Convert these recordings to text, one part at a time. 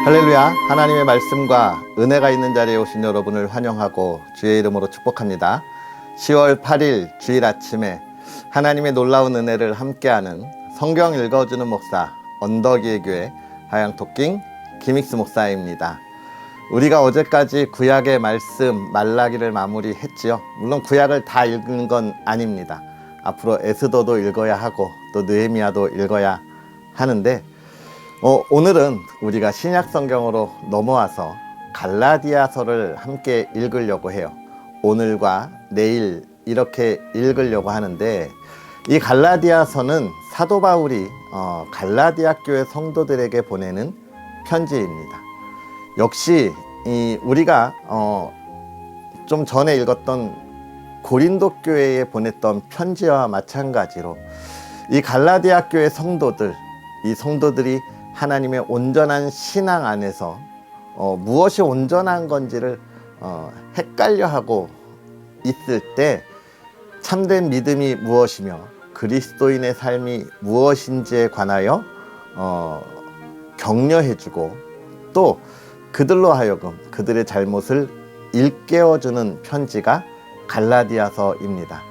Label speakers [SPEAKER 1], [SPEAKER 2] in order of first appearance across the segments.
[SPEAKER 1] 할렐루야. 하나님의 말씀과 은혜가 있는 자리에 오신 여러분을 환영하고 주의 이름으로 축복합니다. 10월 8일 주일 아침에 하나님의 놀라운 은혜를 함께하는 성경 읽어주는 목사 언덕이의 교회 하양토킹 김익수 목사입니다. 우리가 어제까지 구약의 말씀 말라기를 마무리했지요. 물론 구약을 다 읽은 건 아닙니다. 앞으로 에스더도 읽어야 하고 또 느헤미야도 읽어야 하는데 오늘은 우리가 신약 성경으로 넘어와서 갈라디아서를 함께 읽으려고 해요. 오늘과 내일 이렇게 읽으려고 하는데, 이 갈라디아서는 사도 바울이 갈라디아 교회 성도들에게 보내는 편지입니다. 역시 우리가 좀 전에 읽었던 고린도 교회에 보냈던 편지와 마찬가지로 이 갈라디아 교회 성도들, 이 성도들이 하나님의 온전한 신앙 안에서 무엇이 온전한 건지를 헷갈려하고 있을 때 참된 믿음이 무엇이며 그리스도인의 삶이 무엇인지에 관하여 격려해주고 또 그들로 하여금 그들의 잘못을 일깨워주는 편지가 갈라디아서입니다.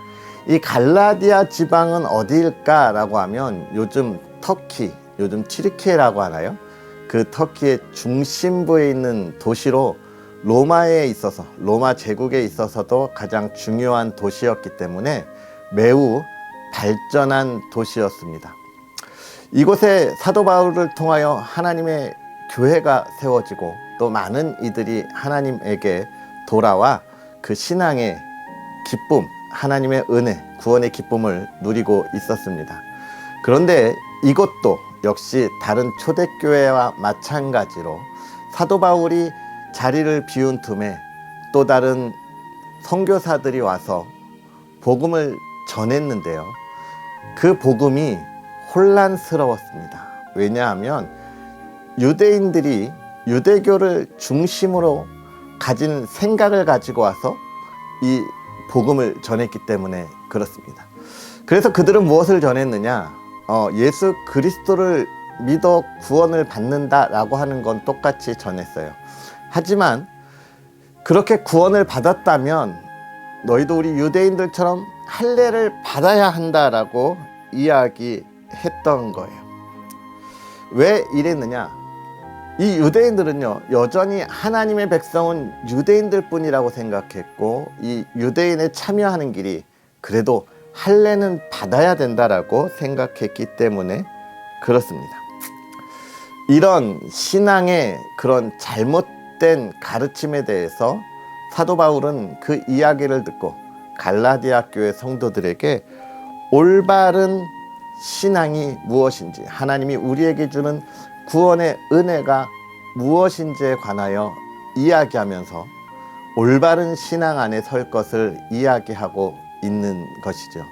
[SPEAKER 1] 이 갈라디아 지방은 어디일까라고 하면 요즘 터키, 요즘 튀르키예라고 하나요? 그 터키의 중심부에 있는 도시로 로마에 있어서, 로마 제국에 있어서도 가장 중요한 도시였기 때문에 매우 발전한 도시였습니다. 이곳에 사도 바울을 통하여 하나님의 교회가 세워지고 또 많은 이들이 하나님에게 돌아와 그 신앙의 기쁨, 하나님의 은혜, 구원의 기쁨을 누리고 있었습니다. 그런데 이것도 역시 다른 초대교회와 마찬가지로 사도 바울이 자리를 비운 틈에 또 다른 선교사들이 와서 복음을 전했는데요. 그 복음이 혼란스러웠습니다. 왜냐하면 유대인들이 유대교를 중심으로 가진 생각을 가지고 와서 이 복음을 전했기 때문에 그렇습니다. 그래서 그들은 무엇을 전했느냐? 예수 그리스도를 믿어 구원을 받는다라고 하는 건 똑같이 전했어요. 하지만 그렇게 구원을 받았다면 너희도 우리 유대인들처럼 할례를 받아야 한다라고 이야기했던 거예요. 왜 이랬느냐? 이 유대인들은요, 여전히 하나님의 백성은 유대인들 뿐이라고 생각했고, 이 유대인에 참여하는 길이 그래도 할례는 받아야 된다라고 생각했기 때문에 그렇습니다. 이런 신앙의 그런 잘못된 가르침에 대해서 사도 바울은 그 이야기를 듣고 갈라디아 교회 성도들에게 올바른 신앙이 무엇인지, 하나님이 우리에게 주는 구원의 은혜가 무엇인지에 관하여 이야기하면서 올바른 신앙 안에 설 것을 이야기하고 있는 것이죠.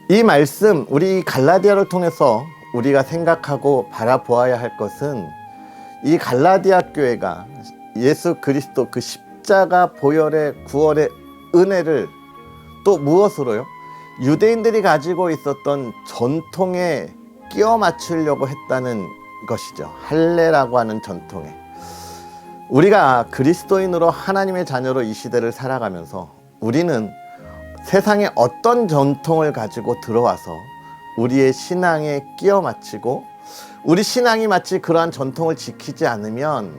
[SPEAKER 1] 이 말씀, 우리 갈라디아를 통해서 우리가 생각하고 바라보아야 할 것은 이 갈라디아 교회가 예수 그리스도 그 십자가 보혈의 구원의 은혜를 또 무엇으로요? 유대인들이 가지고 있었던 전통에 끼워 맞추려고 했다는 것이죠. 할례라고 하는 전통에. 우리가 그리스도인으로 하나님의 자녀로 이 시대를 살아가면서 우리는 세상에 어떤 전통을 가지고 들어와서 우리의 신앙에 끼워 맞추고 우리 신앙이 마치 그러한 전통을 지키지 않으면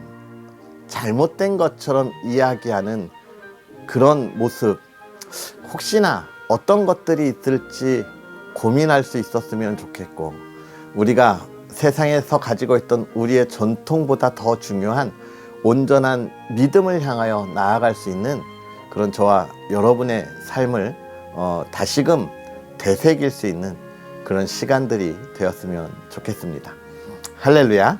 [SPEAKER 1] 잘못된 것처럼 이야기하는 그런 모습, 혹시나 어떤 것들이 있을지 고민할 수 있었으면 좋겠고, 우리가 세상에서 가지고 있던 우리의 전통보다 더 중요한 온전한 믿음을 향하여 나아갈 수 있는 그런 저와 여러분의 삶을 다시금 되새길 수 있는 그런 시간들이 되었으면 좋겠습니다. 할렐루야.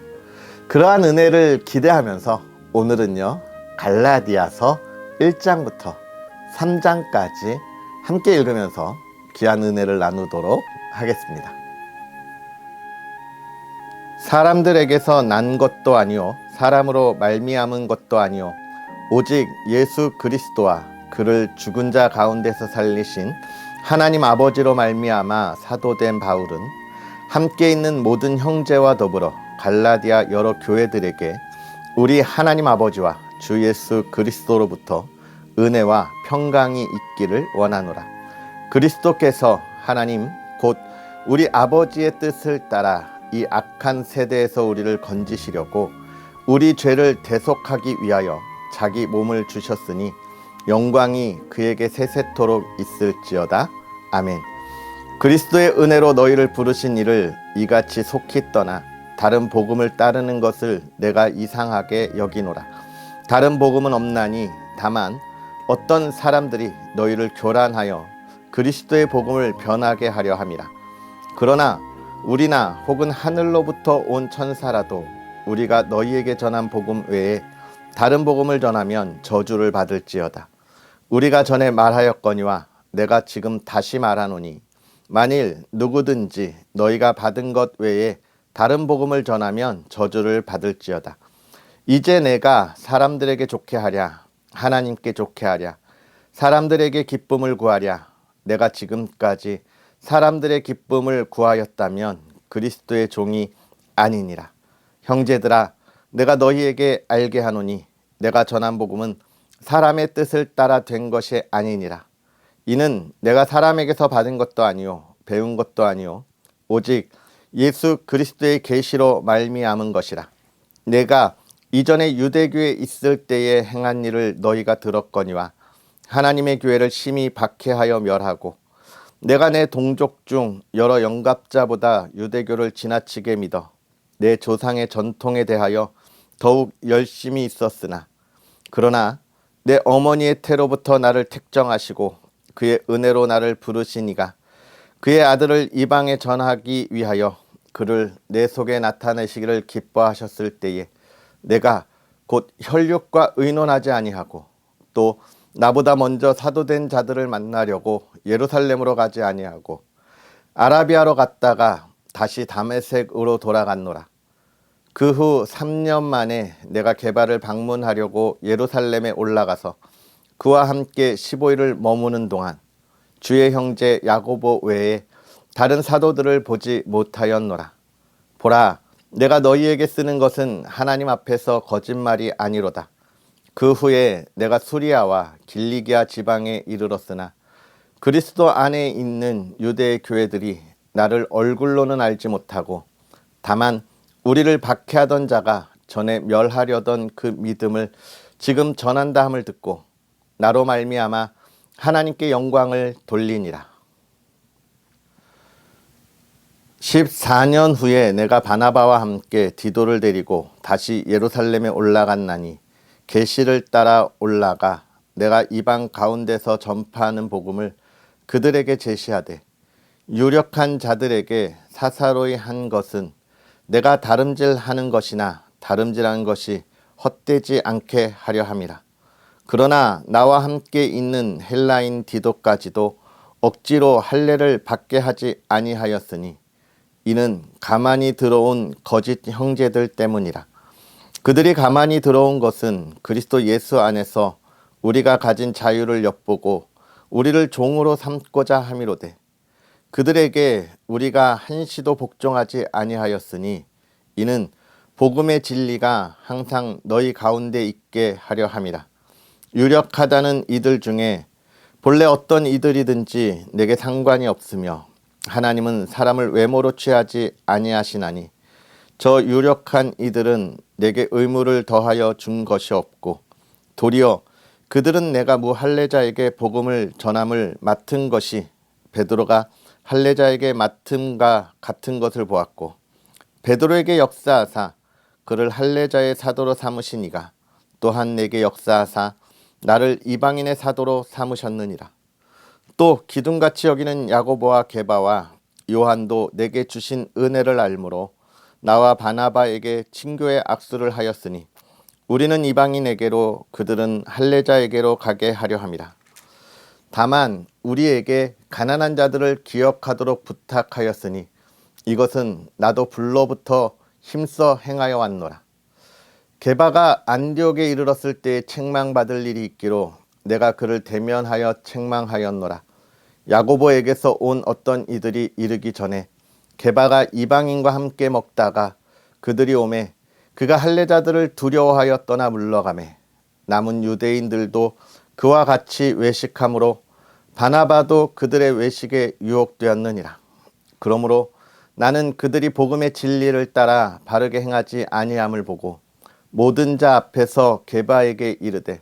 [SPEAKER 1] 그러한 은혜를 기대하면서 오늘은요, 갈라디아서 1장부터 3장까지 함께 읽으면서 귀한 은혜를 나누도록 하겠습니다. 사람들에게서 난 것도 아니요 사람으로 말미암은 것도 아니요 오직 예수 그리스도와 그를 죽은 자 가운데서 살리신 하나님 아버지로 말미암아 사도된 바울은 함께 있는 모든 형제와 더불어 갈라디아 여러 교회들에게 우리 하나님 아버지와 주 예수 그리스도로부터 은혜와 평강이 있기를 원하노라. 그리스도께서 하나님 곧 우리 아버지의 뜻을 따라 이 악한 세대에서 우리를 건지시려고 우리 죄를 대속하기 위하여 자기 몸을 주셨으니 영광이 그에게 세세토록 있을지어다. 아멘. 그리스도의 은혜로 너희를 부르신 이를 이같이 속히 떠나 다른 복음을 따르는 것을 내가 이상하게 여기노라. 다른 복음은 없나니 다만 어떤 사람들이 너희를 교란하여 그리스도의 복음을 변하게 하려 함이라. 그러나 우리나 혹은 하늘로부터 온 천사라도 우리가 너희에게 전한 복음 외에 다른 복음을 전하면 저주를 받을지어다. 우리가 전에 말하였거니와 내가 지금 다시 말하노니 만일 누구든지 너희가 받은 것 외에 다른 복음을 전하면 저주를 받을지어다. 이제 내가 사람들에게 좋게 하랴 하나님께 좋게 하랴 사람들에게 기쁨을 구하랴 내가 지금까지 사람들의 기쁨을 구하였다면 그리스도의 종이 아니니라. 형제들아 내가 너희에게 알게 하노니 내가 전한 복음은 사람의 뜻을 따라 된 것이 아니니라. 이는 내가 사람에게서 받은 것도 아니요 배운 것도 아니요 오직 예수 그리스도의 계시로 말미암은 것이라. 내가 이전에 유대교에 있을 때에 행한 일을 너희가 들었거니와 하나님의 교회를 심히 박해하여 멸하고 내가 내 동족 중 여러 영갑자보다 유대교를 지나치게 믿어 내 조상의 전통에 대하여 더욱 열심히 있었으나 그러나 내 어머니의 태로부터 나를 택정하시고 그의 은혜로 나를 부르시니가 그의 아들을 이방에 전하기 위하여 그를 내 속에 나타내시기를 기뻐하셨을 때에 내가 곧 혈육과 의논하지 아니하고 또 나보다 먼저 사도된 자들을 만나려고 예루살렘으로 가지 아니하고 아라비아로 갔다가 다시 다메섹으로 돌아갔노라. 그 후 3년 만에 내가 게바를 방문하려고 예루살렘에 올라가서 그와 함께 15일을 머무는 동안 주의 형제 야고보 외에 다른 사도들을 보지 못하였노라. 보라, 내가 너희에게 쓰는 것은 하나님 앞에서 거짓말이 아니로다. 그 후에 내가 수리아와 길리기아 지방에 이르렀으나 그리스도 안에 있는 유대 교회들이 나를 얼굴로는 알지 못하고 다만 우리를 박해하던 자가 전에 멸하려던 그 믿음을 지금 전한다 함을 듣고 나로 말미암아 하나님께 영광을 돌리니라. 14년 후에 내가 바나바와 함께 디도를 데리고 다시 예루살렘에 올라갔나니 계시를 따라 올라가 내가 이방 가운데서 전파하는 복음을 그들에게 제시하되 유력한 자들에게 사사로이 한 것은 내가 다름질하는 것이나 다름질하는 것이 헛되지 않게 하려 함이라. 그러나 나와 함께 있는 헬라인 디도까지도 억지로 할례를 받게 하지 아니하였으니 이는 가만히 들어온 거짓 형제들 때문이라. 그들이 가만히 들어온 것은 그리스도 예수 안에서 우리가 가진 자유를 엿보고 우리를 종으로 삼고자 함이로되 그들에게 우리가 한시도 복종하지 아니하였으니 이는 복음의 진리가 항상 너희 가운데 있게 하려 함이라. 유력하다는 이들 중에 본래 어떤 이들이든지 내게 상관이 없으며 하나님은 사람을 외모로 취하지 아니하시나니 저 유력한 이들은 내게 의무를 더하여 준 것이 없고 도리어 그들은 내가 무할례자에게 복음을 전함을 맡은 것이 베드로가 할례자에게 맡음과 같은 것을 보았고 베드로에게 역사하사 그를 할례자의 사도로 삼으시니가 또한 내게 역사하사 나를 이방인의 사도로 삼으셨느니라. 또 기둥같이 여기는 야고보와 게바와 요한도 내게 주신 은혜를 알므로 나와 바나바에게 친교의 악수를 하였으니 우리는 이방인에게로 그들은 할례자에게로 가게 하려 함이라. 다만 우리에게 가난한 자들을 기억하도록 부탁하였으니 이것은 나도 불로부터 힘써 행하여 왔노라. 게바가 안디옥에 이르렀을 때 책망받을 일이 있기로 내가 그를 대면하여 책망하였노라. 야고보에게서 온 어떤 이들이 이르기 전에 게바가 이방인과 함께 먹다가 그들이 오매 그가 할례자들을 두려워하여 떠나 물러가매 남은 유대인들도 그와 같이 외식함으로 바나바도 그들의 외식에 유혹되었느니라. 그러므로 나는 그들이 복음의 진리를 따라 바르게 행하지 아니함을 보고 모든 자 앞에서 게바에게 이르되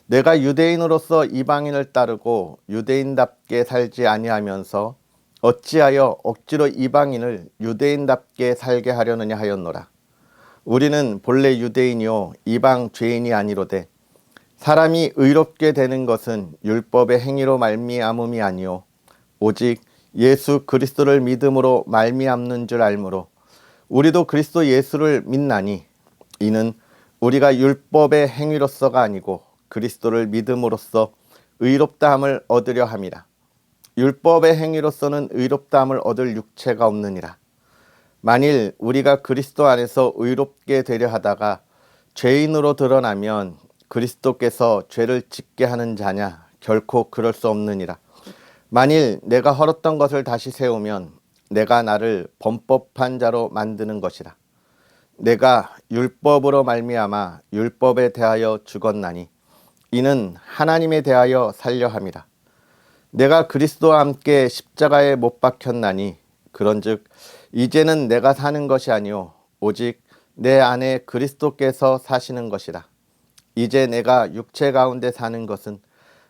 [SPEAKER 1] 내가 유대인으로서 이방인을 따르고 유대인답게 살지 아니하면서 어찌하여 억지로 이방인을 유대인답게 살게 하려느냐 하였노라. 우리는 본래 유대인이요 이방 죄인이 아니로되 사람이 의롭게 되는 것은 율법의 행위로 말미암음이 아니요 오직 예수 그리스도를 믿음으로 말미암는 줄 알므로 우리도 그리스도 예수를 믿나니 이는 우리가 율법의 행위로서가 아니고 그리스도를 믿음으로써 의롭다함을 얻으려 함이라. 율법의 행위로서는 의롭다함을 얻을 육체가 없느니라. 만일 우리가 그리스도 안에서 의롭게 되려 하다가 죄인으로 드러나면 그리스도께서 죄를 짓게 하는 자냐? 결코 그럴 수 없느니라. 만일 내가 헐었던 것을 다시 세우면 내가 나를 범법한 자로 만드는 것이라. 내가 율법으로 말미암아 율법에 대하여 죽었나니 이는 하나님에 대하여 살려 함이라. 내가 그리스도와 함께 십자가에 못 박혔나니 그런즉 이제는 내가 사는 것이 아니요 오직 내 안에 그리스도께서 사시는 것이라. 이제 내가 육체 가운데 사는 것은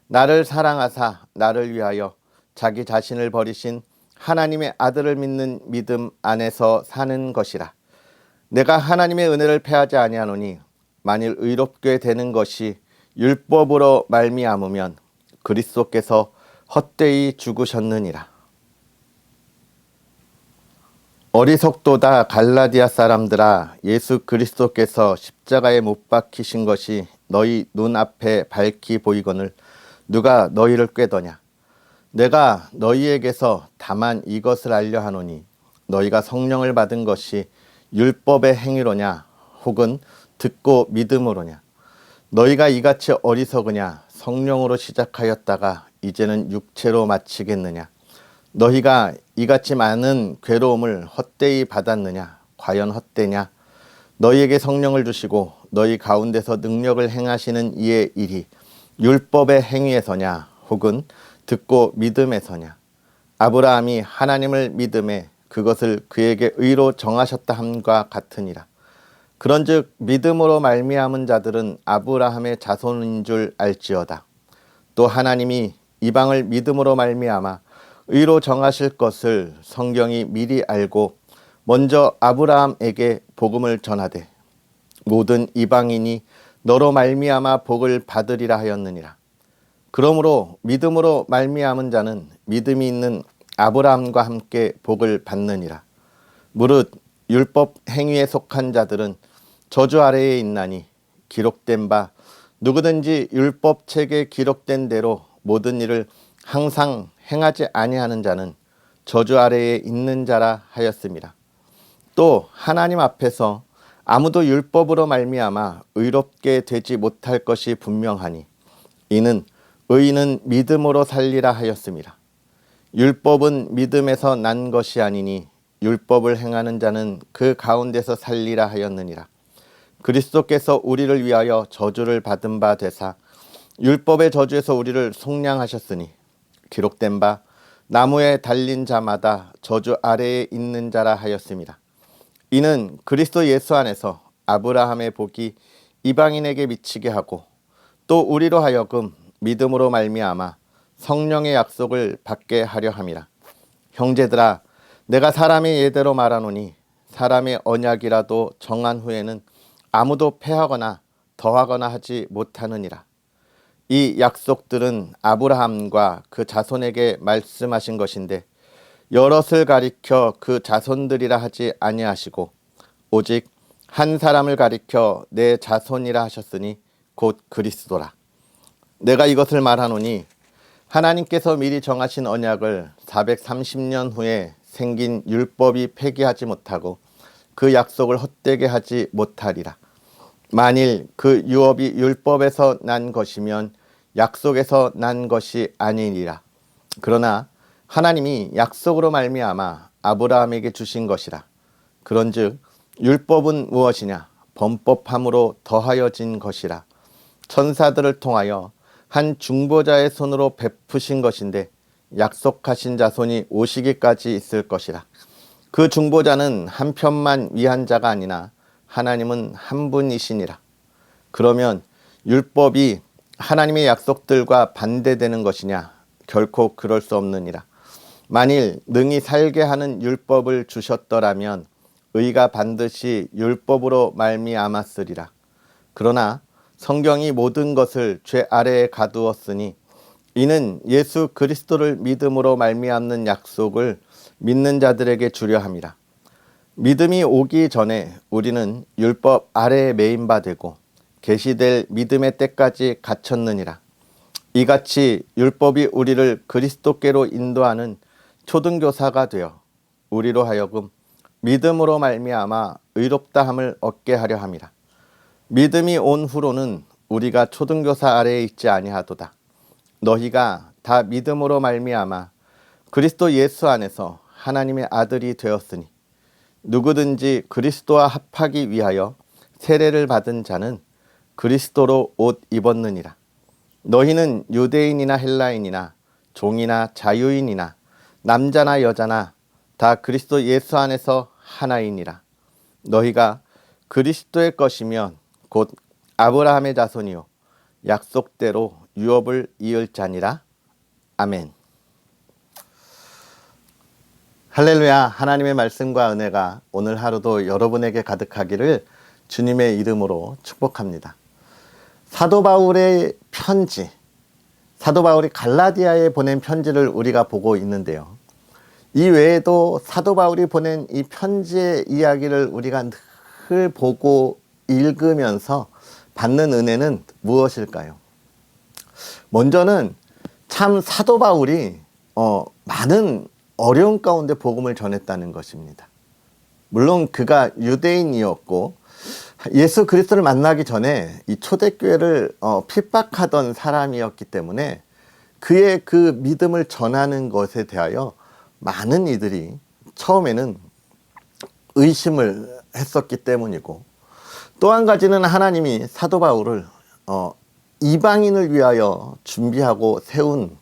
[SPEAKER 1] 나를 사랑하사 나를 위하여 자기 자신을 버리신 하나님의 아들을 믿는 믿음 안에서 사는 것이라. 내가 하나님의 은혜를 패하지 아니하노니 만일 의롭게 되는 것이 율법으로 말미암으면 그리스도께서 헛되이 죽으셨느니라. 어리석도다 갈라디아 사람들아, 예수 그리스도께서 십자가에 못 박히신 것이 너희 눈앞에 밝히 보이거늘 누가 너희를 꾀더냐. 내가 너희에게서 다만 이것을 알려 하노니 너희가 성령을 받은 것이 율법의 행위로냐 혹은 듣고 믿음으로냐. 너희가 이같이 어리석으냐. 성령으로 시작하였다가 이제는 육체로 마치겠느냐. 너희가 이같이 많은 괴로움을 헛되이 받았느냐. 과연 헛되냐. 너희에게 성령을 주시고 너희 가운데서 능력을 행하시는 이의 일이 율법의 행위에서냐 혹은 듣고 믿음에서냐. 아브라함이 하나님을 믿음에 그것을 그에게 의로 정하셨다 함과 같으니라. 그런즉 믿음으로 말미암은 자들은 아브라함의 자손인 줄 알지어다. 또 하나님이 이방을 믿음으로 말미암아 의로 정하실 것을 성경이 미리 알고 먼저 아브라함에게 복음을 전하되 모든 이방인이 너로 말미암아 복을 받으리라 하였느니라. 그러므로 믿음으로 말미암은 자는 믿음이 있는 아브라함과 함께 복을 받느니라. 무릇 율법 행위에 속한 자들은 저주 아래에 있나니 기록된 바 누구든지 율법 책에 기록된 대로 모든 일을 항상 행하지 아니하는 자는 저주 아래에 있는 자라 하였습니다. 또 하나님 앞에서 아무도 율법으로 말미암아 의롭게 되지 못할 것이 분명하니 이는 의인은 믿음으로 살리라 하였습니다. 율법은 믿음에서 난 것이 아니니 율법을 행하는 자는 그 가운데서 살리라 하였느니라. 그리스도께서 우리를 위하여 저주를 받은 바 되사 율법의 저주에서 우리를 속량하셨으니 기록된 바 나무에 달린 자마다 저주 아래에 있는 자라 하였습니다. 이는 그리스도 예수 안에서 아브라함의 복이 이방인에게 미치게 하고 또 우리로 하여금 믿음으로 말미암아 성령의 약속을 받게 하려 함이라. 형제들아, 내가 사람의 예대로 말하노니 사람의 언약이라도 정한 후에는 아무도 패하거나 더하거나 하지 못하느니라. 이 약속들은 아브라함과 그 자손에게 말씀하신 것인데 여럿을 가리켜 그 자손들이라 하지 아니하시고 오직 한 사람을 가리켜 내 자손이라 하셨으니 곧 그리스도라. 내가 이것을 말하노니 하나님께서 미리 정하신 언약을 430년 후에 생긴 율법이 폐기하지 못하고 그 약속을 헛되게 하지 못하리라. 만일 그 유업이 율법에서 난 것이면 약속에서 난 것이 아니니라. 그러나 하나님이 약속으로 말미암아 아브라함에게 주신 것이라. 그런즉 율법은 무엇이냐? 범법함으로 더하여진 것이라. 천사들을 통하여 한 중보자의 손으로 베푸신 것인데 약속하신 자손이 오시기까지 있을 것이라. 그 중보자는 한 편만 위한 자가 아니나 하나님은 한 분이시니라. 그러면 율법이 하나님의 약속들과 반대되는 것이냐? 결코 그럴 수 없느니라. 만일 능히 살게 하는 율법을 주셨더라면 의가 반드시 율법으로 말미암았으리라. 그러나 성경이 모든 것을 죄 아래에 가두었으니 이는 예수 그리스도를 믿음으로 말미암는 약속을 믿는 자들에게 주려 함이라. 믿음이 오기 전에 우리는 율법 아래에 매인 바 되고 계시될 믿음의 때까지 갇혔느니라. 이같이 율법이 우리를 그리스도께로 인도하는 초등교사가 되어 우리로 하여금 믿음으로 말미암아 의롭다함을 얻게 하려 함이라. 믿음이 온 후로는 우리가 초등교사 아래에 있지 아니하도다. 너희가 다 믿음으로 말미암아 그리스도 예수 안에서 하나님의 아들이 되었으니 누구든지 그리스도와 합하기 위하여 세례를 받은 자는 그리스도로 옷 입었느니라. 너희는 유대인이나 헬라인이나 종이나 자유인이나 남자나 여자나 다 그리스도 예수 안에서 하나이니라. 너희가 그리스도의 것이면 곧 아브라함의 자손이요 약속대로 유업을 이을 자니라. 아멘. 할렐루야. 하나님의 말씀과 은혜가 오늘 하루도 여러분에게 가득하기를 주님의 이름으로 축복합니다. 사도 바울의 편지, 사도 바울이 갈라디아에 보낸 편지를 우리가 보고 있는데요. 이 외에도 사도 바울이 보낸 이 편지의 이야기를 우리가 늘 보고 읽으면서 받는 은혜는 무엇일까요? 먼저는 참 사도 바울이 많은 어려운 가운데 복음을 전했다는 것입니다. 물론 그가 유대인이었고 예수 그리스도를 만나기 전에 이 초대교회를 핍박하던 사람이었기 때문에 그의 그 믿음을 전하는 것에 대하여 많은 이들이 처음에는 의심을 했었기 때문이고, 또 한 가지는 하나님이 사도 바울을 이방인을 위하여 준비하고 세운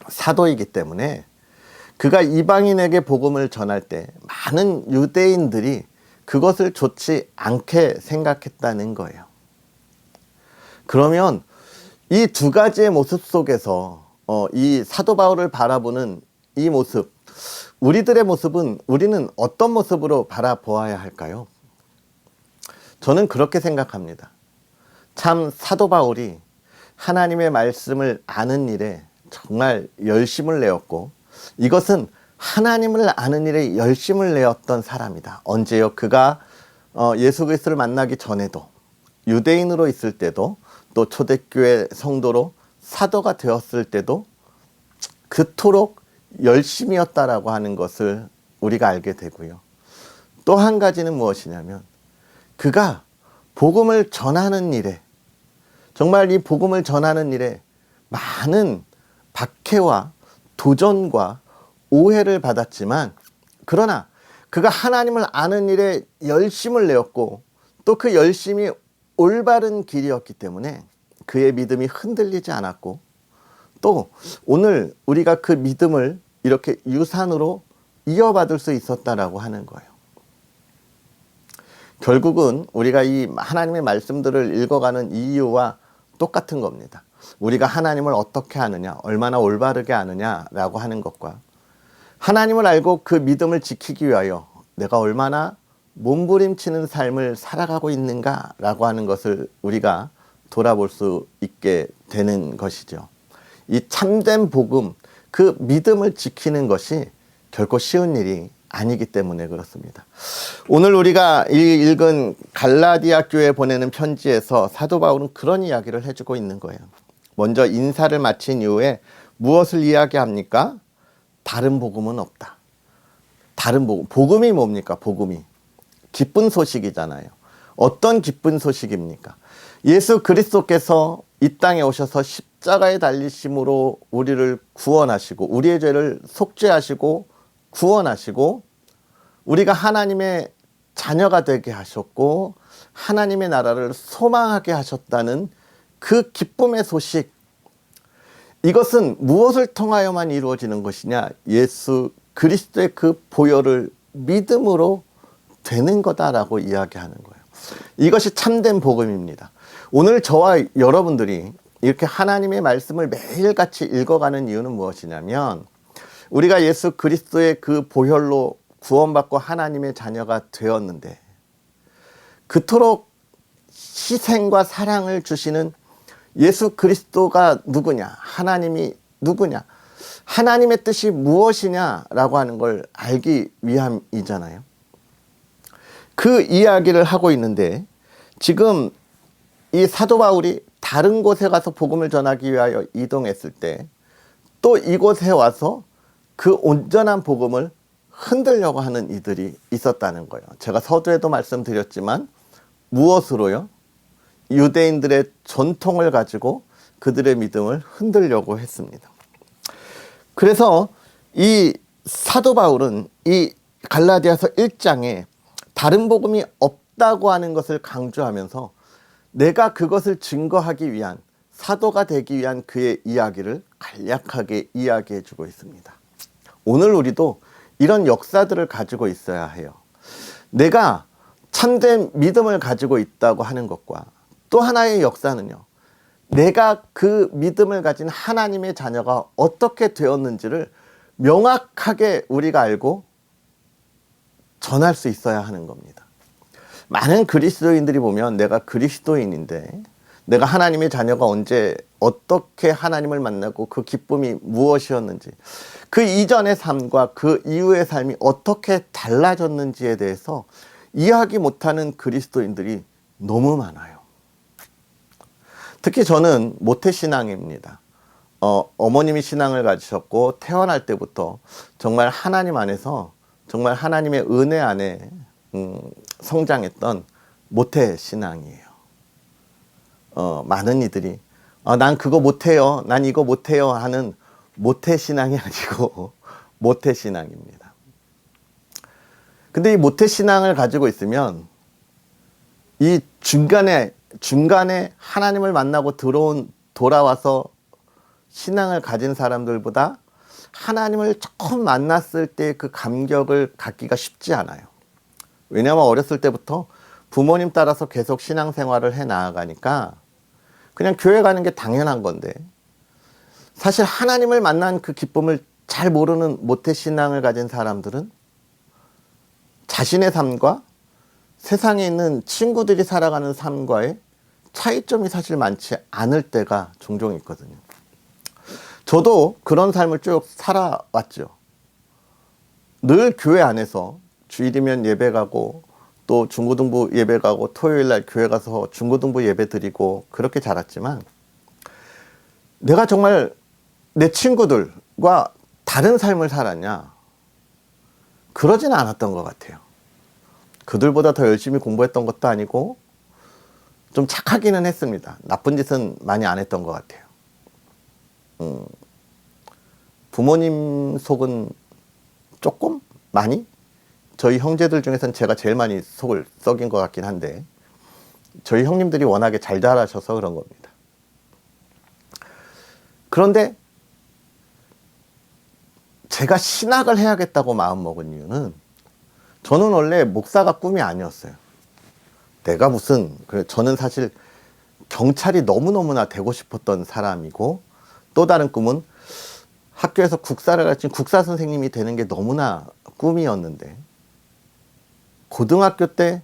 [SPEAKER 1] 사도이기 때문에 그가 이방인에게 복음을 전할 때 많은 유대인들이 그것을 좋지 않게 생각했다는 거예요. 그러면 이 두 가지의 모습 속에서 이 사도 바울을 바라보는 이 모습, 우리들의 모습은 우리는 어떤 모습으로 바라보아야 할까요? 저는 그렇게 생각합니다. 참 사도 바울이 하나님의 말씀을 아는 일에 정말 열심을 내었고, 이것은 하나님을 아는 일에 열심을 내었던 사람이다. 언제요? 그가 예수 그리스도를 만나기 전에도, 유대인으로 있을 때도, 또 초대교회 성도로 사도가 되었을 때도 그토록 열심이었다라고 하는 것을 우리가 알게 되고요. 또 한 가지는 무엇이냐면 그가 복음을 전하는 일에, 정말 이 복음을 전하는 일에 많은 박해와 도전과 오해를 받았지만, 그러나 그가 하나님을 아는 일에 열심을 내었고 또 그 열심이 올바른 길이었기 때문에 그의 믿음이 흔들리지 않았고, 또 오늘 우리가 그 믿음을 이렇게 유산으로 이어받을 수 있었다라고 하는 거예요. 결국은 우리가 이 하나님의 말씀들을 읽어가는 이유와 똑같은 겁니다. 우리가 하나님을 어떻게 아느냐, 얼마나 올바르게 아느냐라고 하는 것과 하나님을 알고 그 믿음을 지키기 위하여 내가 얼마나 몸부림치는 삶을 살아가고 있는가라고 하는 것을 우리가 돌아볼 수 있게 되는 것이죠. 이 참된 복음, 그 믿음을 지키는 것이 결코 쉬운 일이 아니기 때문에 그렇습니다. 오늘 우리가 읽은 갈라디아 교회에 보내는 편지에서 사도 바울은 그런 이야기를 해주고 있는 거예요. 먼저 인사를 마친 이후에 무엇을 이야기합니까? 다른 복음은 없다. 다른 복음. 복음이 뭡니까? 복음이 기쁜 소식이잖아요. 어떤 기쁜 소식입니까? 예수 그리스도께서 이 땅에 오셔서 십자가에 달리심으로 우리를 구원하시고, 우리의 죄를 속죄하시고 구원하시고, 우리가 하나님의 자녀가 되게 하셨고 하나님의 나라를 소망하게 하셨다는 그 기쁨의 소식, 이것은 무엇을 통하여만 이루어지는 것이냐? 예수 그리스도의 그 보혈을 믿음으로 되는 거다라고 이야기하는 거예요. 이것이 참된 복음입니다. 오늘 저와 여러분들이 이렇게 하나님의 말씀을 매일같이 읽어가는 이유는 무엇이냐면, 우리가 예수 그리스도의 그 보혈로 구원받고 하나님의 자녀가 되었는데 그토록 희생과 사랑을 주시는 예수 그리스도가 누구냐, 하나님이 누구냐, 하나님의 뜻이 무엇이냐라고 하는 걸 알기 위함이잖아요. 그 이야기를 하고 있는데, 지금 이 사도 바울이 다른 곳에 가서 복음을 전하기 위하여 이동했을 때 또 이곳에 와서 그 온전한 복음을 흔들려고 하는 이들이 있었다는 거예요. 제가 서두에도 말씀드렸지만 무엇으로요? 유대인들의 전통을 가지고 그들의 믿음을 흔들려고 했습니다. 그래서 이 사도 바울은 이 갈라디아서 1장에 다른 복음이 없다고 하는 것을 강조하면서 내가 그것을 증거하기 위한, 사도가 되기 위한 그의 이야기를 간략하게 이야기해 주고 있습니다. 오늘 우리도 이런 역사들을 가지고 있어야 해요. 내가 참된 믿음을 가지고 있다고 하는 것과 또 하나의 역사는요, 내가 그 믿음을 가진 하나님의 자녀가 어떻게 되었는지를 명확하게 우리가 알고 전할 수 있어야 하는 겁니다. 많은 그리스도인들이 보면 내가 그리스도인인데 내가 하나님의 자녀가 언제 어떻게 하나님을 만나고 그 기쁨이 무엇이었는지, 그 이전의 삶과 그 이후의 삶이 어떻게 달라졌는지에 대해서 이해하지 못하는 그리스도인들이 너무 많아요. 특히 저는 모태신앙입니다. 어머님이 신앙을 가지셨고 태어날 때부터 정말 하나님 안에서, 정말 하나님의 은혜 안에 성장했던 모태신앙이에요. 많은 이들이 난 그거 못해요, 난 이거 못해요 하는 모태신앙이 아니고 모태신앙입니다. 근데 이 모태신앙을 가지고 있으면 이 중간에 하나님을 만나고 돌아와서 신앙을 가진 사람들보다 하나님을 처음 만났을 때 그 감격을 갖기가 쉽지 않아요. 왜냐하면 어렸을 때부터 부모님 따라서 계속 신앙생활을 해 나아가니까 그냥 교회 가는 게 당연한 건데, 사실 하나님을 만난 그 기쁨을 잘 모르는 모태신앙을 가진 사람들은 자신의 삶과 세상에 있는 친구들이 살아가는 삶과의 차이점이 사실 많지 않을 때가 종종 있거든요. 저도 그런 삶을 쭉 살아왔죠. 늘 교회 안에서 주일이면 예배 가고 또 중고등부 예배 가고 토요일날 교회 가서 중고등부 예배 드리고 그렇게 자랐지만, 내가 정말 내 친구들과 다른 삶을 살았냐? 그러지는 않았던 것 같아요. 그들보다 더 열심히 공부했던 것도 아니고 좀 착하기는 했습니다. 나쁜 짓은 많이 안 했던 것 같아요. 부모님 속은 조금? 많이? 저희 형제들 중에서는 제가 제일 많이 속을 썩인 것 같긴 한데, 저희 형님들이 워낙에 잘 자라셔서 그런 겁니다. 그런데 제가 신학을 해야겠다고 마음먹은 이유는, 저는 원래 목사가 꿈이 아니었어요. 내가 무슨, 저는 사실 경찰이 너무너무나 되고 싶었던 사람이고, 또 다른 꿈은 학교에서 국사를 가르친 국사 선생님이 되는 게 너무나 꿈이었는데, 고등학교 때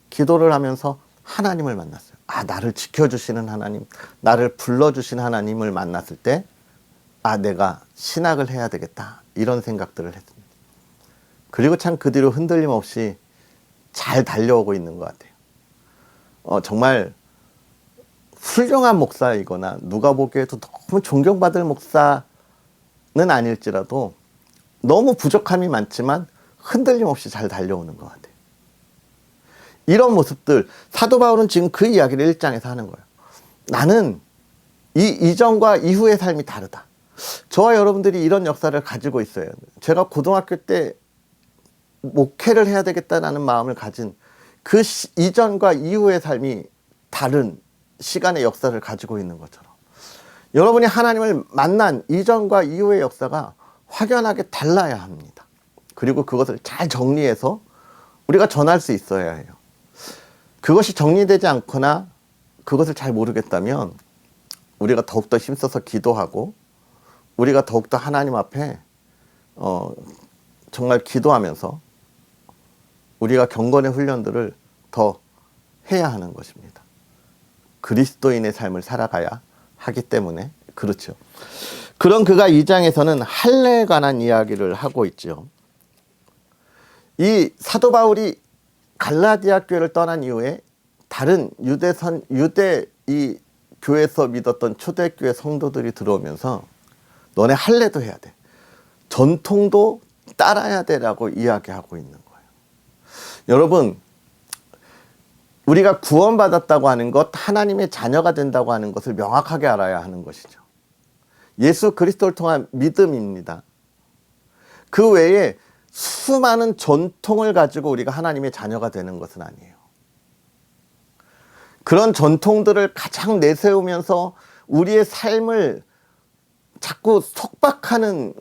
[SPEAKER 1] 기도를 하면서 하나님을 만났어요. 나를 지켜주시는 하나님, 나를 불러주신 하나님을 만났을 때 내가 신학을 해야 되겠다, 이런 생각들을 했습니다. 그리고 참 그 뒤로 흔들림 없이 잘 달려오고 있는 것 같아요. 정말 훌륭한 목사이거나 누가 보기에도 너무 존경받을 목사는 아닐지라도 너무 부족함이 많지만 흔들림 없이 잘 달려오는 것 같아요. 이런 모습들, 사도 바울은 지금 그 이야기를 1장에서 하는 거예요. 나는 이 이전과 이후의 삶이 다르다. 저와 여러분들이 이런 역사를 가지고 있어요. 제가 고등학교 때 목회를 해야 되겠다라는 마음을 가진 그 이전과 이후의 삶이 다른 시간의 역사를 가지고 있는 것처럼 여러분이 하나님을 만난 이전과 이후의 역사가 확연하게 달라야 합니다. 그리고 그것을 잘 정리해서 우리가 전할 수 있어야 해요. 그것이 정리되지 않거나 그것을 잘 모르겠다면 우리가 더욱더 힘써서 기도하고 우리가 더욱더 하나님 앞에 정말 기도하면서 우리가 경건의 훈련들을 더 해야 하는 것입니다. 그리스도인의 삶을 살아가야 하기 때문에 그렇죠. 그런 그가 2장에서는 할례에 관한 이야기를 하고 있죠. 이 사도 바울이 갈라디아 교회를 떠난 이후에 다른 유대 이 교회에서 믿었던 초대교회 성도들이 들어오면서 너네 할례도 해야 돼. 전통도 따라야 되라고 이야기하고 있는 거예요. 여러분, 우리가 구원받았다고 하는 것, 하나님의 자녀가 된다고 하는 것을 명확하게 알아야 하는 것이죠. 예수 그리스도를 통한 믿음입니다. 그 외에 수많은 전통을 가지고 우리가 하나님의 자녀가 되는 것은 아니에요. 그런 전통들을 가장 내세우면서 우리의 삶을 자꾸 속박하는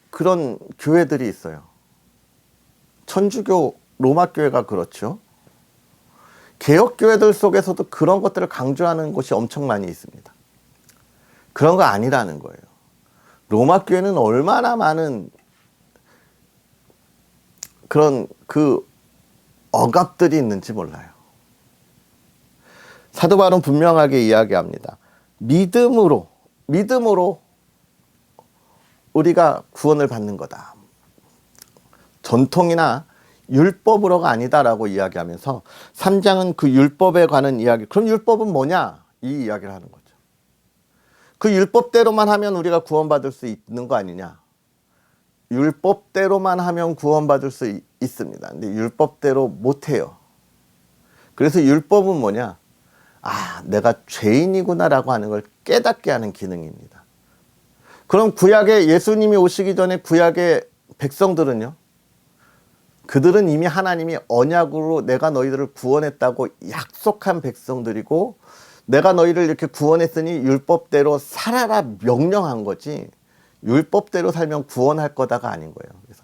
[SPEAKER 1] 그런 교회들이 있어요. 천주교 로마교회가 그렇죠. 개혁교회들 속에서도 그런 것들을 강조하는 곳이 엄청 많이 있습니다. 그런 거 아니라는 거예요. 로마교회는 얼마나 많은 그런 그 억압들이 있는지 몰라요. 사도 바울은 분명하게 이야기합니다. 믿음으로 우리가 구원을 받는 거다. 전통이나 율법으로가 아니다라고 이야기하면서 3장은 그 율법에 관한 이야기. 그럼 율법은 뭐냐? 이 이야기를 하는 거죠. 그 율법대로만 하면 우리가 구원받을 수 있는 거 아니냐? 율법대로만 하면 구원받을 수 있습니다. 근데 율법대로 못해요. 그래서 율법은 뭐냐? 아, 내가 죄인이구나라고 하는 걸 깨닫게 하는 기능입니다. 그럼 구약에 예수님이 오시기 전에 구약의 백성들은요? 그들은 이미 하나님이 언약으로 내가 너희들을 구원했다고 약속한 백성들이고 내가 너희를 이렇게 구원했으니 율법대로 살아라 명령한 거지 율법대로 살면 구원할 거다가 아닌 거예요. 그래서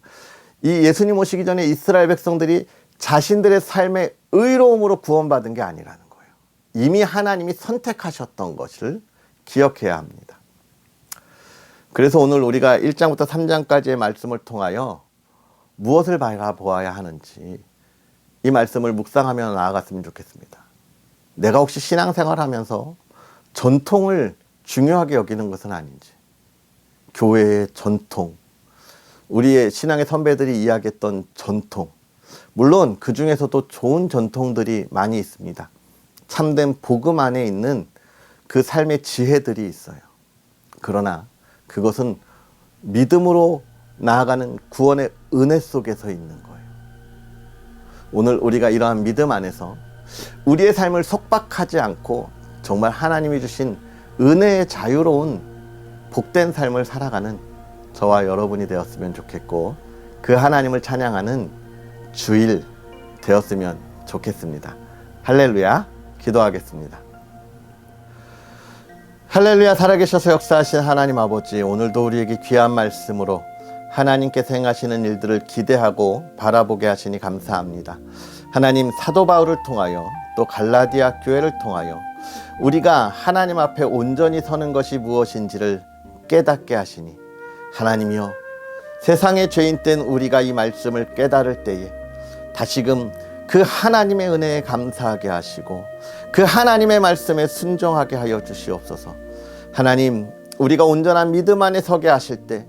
[SPEAKER 1] 이 예수님 오시기 전에 이스라엘 백성들이 자신들의 삶의 의로움으로 구원받은 게 아니라는 거예요. 이미 하나님이 선택하셨던 것을 기억해야 합니다. 그래서 오늘 우리가 1장부터 3장까지의 말씀을 통하여 무엇을 바라보아야 하는지 이 말씀을 묵상하며 나아갔으면 좋겠습니다. 내가 혹시 신앙생활하면서 전통을 중요하게 여기는 것은 아닌지, 교회의 전통, 우리의 신앙의 선배들이 이야기했던 전통, 물론 그 중에서도 좋은 전통들이 많이 있습니다. 참된 복음 안에 있는 그 삶의 지혜들이 있어요. 그러나 그것은 믿음으로 나아가는 구원의 은혜 속에서 있는 거예요. 오늘 우리가 이러한 믿음 안에서 우리의 삶을 속박하지 않고 정말 하나님이 주신 은혜의 자유로운 복된 삶을 살아가는 저와 여러분이 되었으면 좋겠고 그 하나님을 찬양하는 주일 되었으면 좋겠습니다. 할렐루야. 기도하겠습니다. 할렐루야. 살아계셔서 역사하신 하나님 아버지, 오늘도 우리에게 귀한 말씀으로 하나님께서 행하시는 일들을 기대하고 바라보게 하시니 감사합니다. 하나님, 사도 바울을 통하여 또 갈라디아 교회를 통하여 우리가 하나님 앞에 온전히 서는 것이 무엇인지를 깨닫게 하시니 하나님이여, 세상의 죄인 된 우리가 이 말씀을 깨달을 때에 다시금 그 하나님의 은혜에 감사하게 하시고 그 하나님의 말씀에 순종하게 하여 주시옵소서. 하나님, 우리가 온전한 믿음 안에 서게 하실 때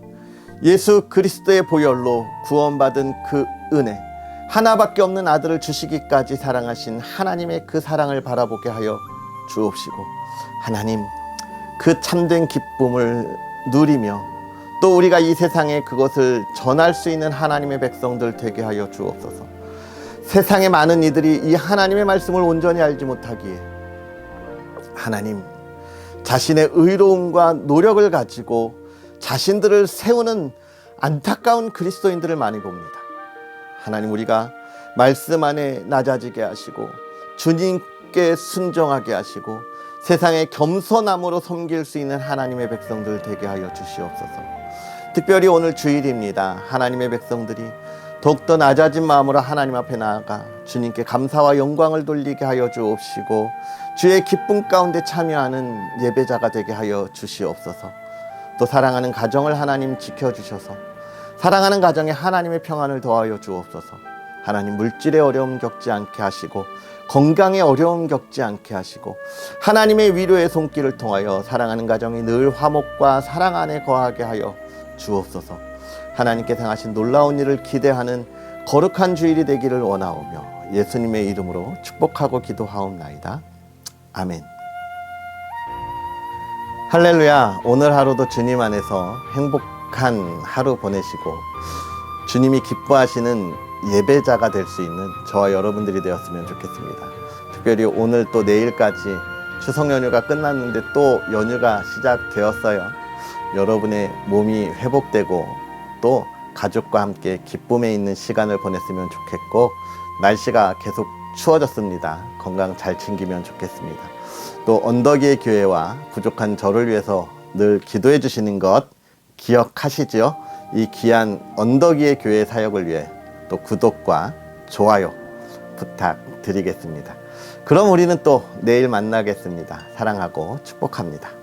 [SPEAKER 1] 예수 그리스도의 보혈로 구원받은 그 은혜, 하나밖에 없는 아들을 주시기까지 사랑하신 하나님의 그 사랑을 바라보게 하여 주옵시고, 하나님, 그 참된 기쁨을 누리며 또 우리가 이 세상에 그것을 전할 수 있는 하나님의 백성들 되게 하여 주옵소서. 세상의 많은 이들이 이 하나님의 말씀을 온전히 알지 못하기에 하나님, 자신의 의로움과 노력을 가지고 자신들을 세우는 안타까운 그리스도인들을 많이 봅니다. 하나님, 우리가 말씀 안에 낮아지게 하시고 주님께 순종하게 하시고 세상에 겸손함으로 섬길 수 있는 하나님의 백성들 되게 하여 주시옵소서. 특별히 오늘 주일입니다. 하나님의 백성들이 더욱더 낮아진 마음으로 하나님 앞에 나아가 주님께 감사와 영광을 돌리게 하여 주옵시고 주의 기쁨 가운데 참여하는 예배자가 되게 하여 주시옵소서. 또 사랑하는 가정을 하나님 지켜주셔서 사랑하는 가정에 하나님의 평안을 더하여 주옵소서. 하나님, 물질의 어려움 겪지 않게 하시고 건강의 어려움 겪지 않게 하시고 하나님의 위로의 손길을 통하여 사랑하는 가정이 늘 화목과 사랑 안에 거하게 하여 주옵소서. 하나님께서 행하신 놀라운 일을 기대하는 거룩한 주일이 되기를 원하오며 예수님의 이름으로 축복하고 기도하옵나이다. 아멘. 할렐루야. 오늘 하루도 주님 안에서 행복한 하루 보내시고 주님이 기뻐하시는 예배자가 될 수 있는 저와 여러분들이 되었으면 좋겠습니다. 특별히 오늘 또 내일까지 추석 연휴가 끝났는데 또 연휴가 시작되었어요. 여러분의 몸이 회복되고 또 가족과 함께 기쁨에 있는 시간을 보냈으면 좋겠고, 날씨가 계속 추워졌습니다. 건강 잘 챙기면 좋겠습니다. 또 언덕이의 교회와 부족한 저를 위해서 늘 기도해 주시는 것 기억하시죠? 이 귀한 언덕이의 교회 사역을 위해 또 구독과 좋아요 부탁드리겠습니다. 그럼 우리는 또 내일 만나겠습니다. 사랑하고 축복합니다.